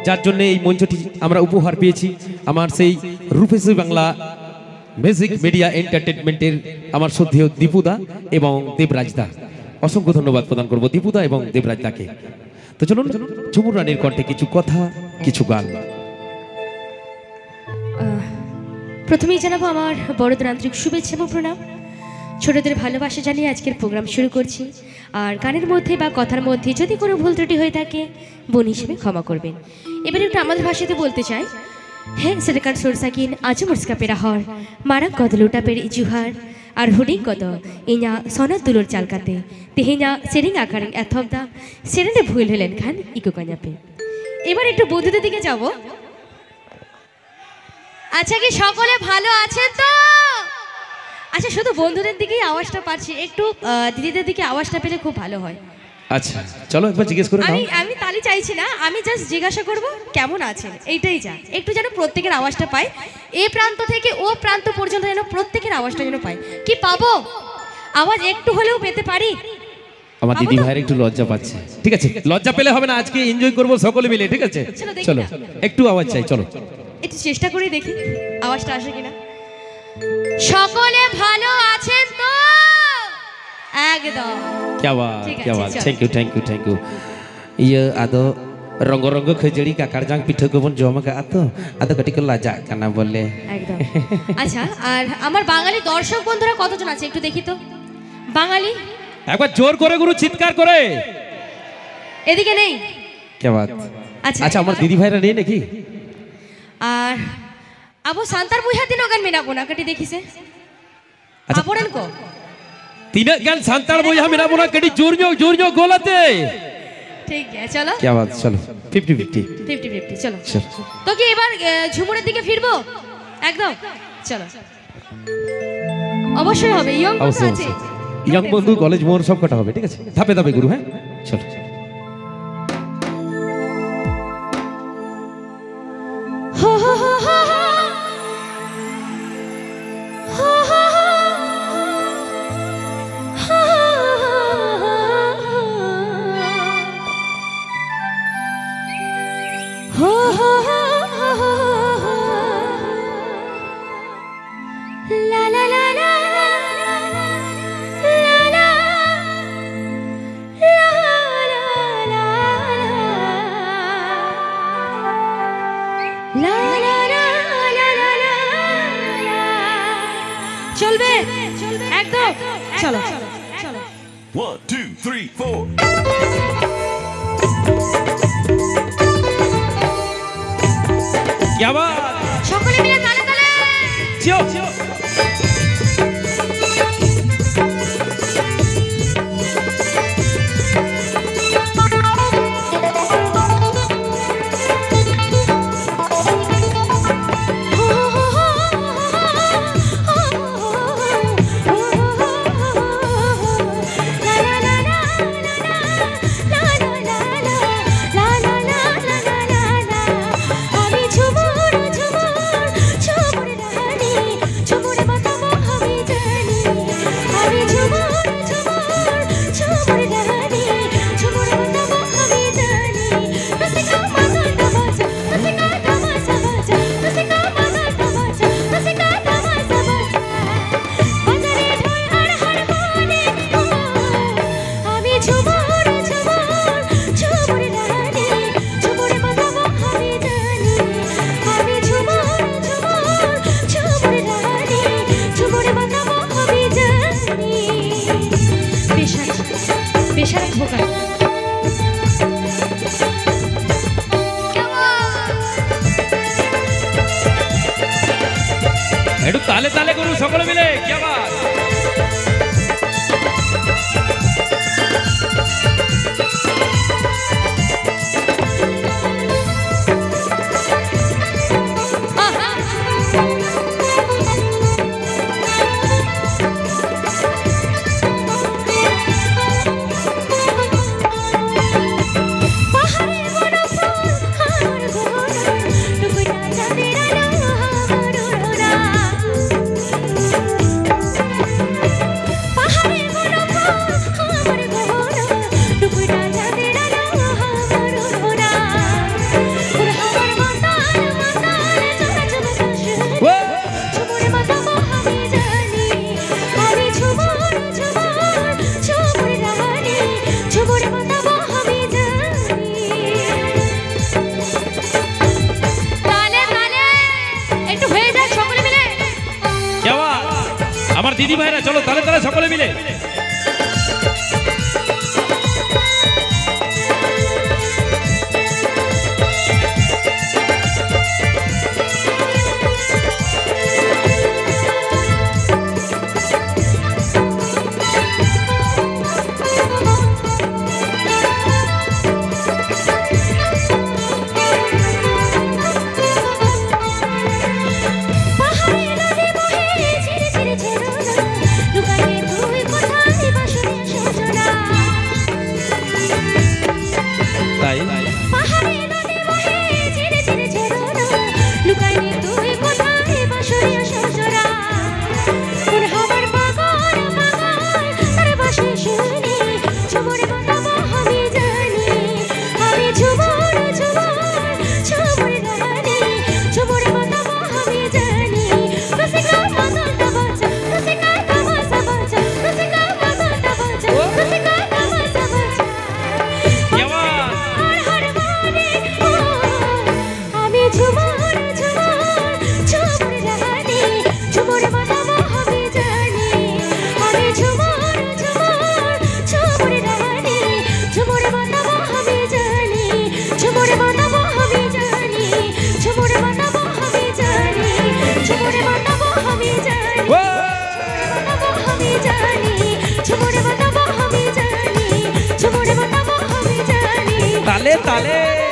যার জন্য এই মঞ্চটি আমরা উপহার পেয়েছি আমার সেই রূপসী বাংলা মিউজিক মিডিয়া এন্টারটেইনমেন্টের আমার শ্রদ্ধেয় দীপুদা এবং দেবরাজদা। অসংখ্য ধন্যবাদ প্রদান করব দীপুদা এবং দেবরাজদাকে। তো চলুন ঝুমুর রানীর কণ্ঠে কিছু কথা কিছু গান। প্রথমেই জানাবো আমার বড়দের আন্তরিক শুভেচ্ছা এবং প্রণাম। ছোটদের ভালোবাসা জানিয়ে আজকের প্রোগ্রাম শুরু করছি। আর গানের মধ্যে বা কথার মধ্যে যদি কোনো ভুল ত্রুটি হয়ে থাকে বোন হিসেবে ক্ষমা করবেন। এবারে একটু আমাদের ভাষাতে বলতে চাই। হ্যাঁ সেটাকার সোরসাকিন আজ মুরস্কা পেরা হর মারা কদ লুটা পেরে জুহার আর হুডিং কদ ইঞা সনা তুলোর চালকাতে তেহিঞা সেরিং আকারিং এথবদা সেরেনে ভুল হলেন খান ইকো কাঞ্জাপে। এবার একটু বন্ধুদের দিকে যাব। আচ্ছা কি সকলে ভালো আছেন তো? আচ্ছা শুধু বন্ধুদের দিকেই আওয়াজটা পাচ্ছি, একটু দিদিদের দিকে আওয়াজটা পেলে খুব ভালো হয়। আচ্ছা চলো একবার জিজ্ঞেস করে নাও। আমি তালি চাইছি না, আমি জাস্ট জিজ্ঞাসা করব কেমন আছেন, এইটাই যা। একটু যেন প্রত্যেকের আওয়াজটা পাই, এই প্রান্ত থেকে ও প্রান্ত পর্যন্ত যেন প্রত্যেকের আওয়াজটা যেন পাই। কি পাবো? আওয়াজ একটু হলেও পেতে পারি? আমার দিদি ভাইয়ের একটু লজ্জা পাচ্ছে। ঠিক আছে লজ্জা পেলে হবে না, আজকে এনজয় করব সকলে মিলে। ঠিক আছে চলো একটু আওয়াজ চাই, চলো একটু চেষ্টা করে দেখি আওয়াজটা আসে কিনা। সকলে ভালো আছেন তো? একদম क्या बात क्या बात। Thank you thank you thank you. ये आदो रंग रंग खजड़ी काकर जांग पिठो को बन जमा का आदो कटी को लाजा काना बोले একদম। আচ্ছা আর আমার বাঙালি দর্শক বন্ধুরা কতজন আছে একটু দেখি তো। বাঙালি একবার জোর করে গুরু চিৎকার করে। এদিকে নেই? क्या बात। আচ্ছা আচ্ছা আমার দিদি ভাইরা নেই নাকি? আর আবো সান্তার বুইহা দিন গান মিনাবো না কটি দেখিছে। আচ্ছা আপরেন কো तीन गान सांताल बोया मेरा बोला कड़ी जोर गोलाते। ठीक है चलो क्या बात। चलो 50-50 50-50 চলো। তো কি এবার ঝুমুরের দিকে ফিরবো একদম? চলো অবশ্যই হবে। ইয়ং বন্ধু আছে, ইয়ং বন্ধু কলেজ মোর সব কটা হবে। ঠিক আছে ধাপে ধাপে গুরু। হ্যাঁ চলো। হো হো হো হো চলবে একদম। চলো 1 2 3 4 क्या बात। সকলে মিলে তালে তালে চিও আমি ঝুমুর ঝুমুর ঝুমুর রানী ঝুমুর বাতাবো চলো তালে তালে সকলে মিলে। তালে তালে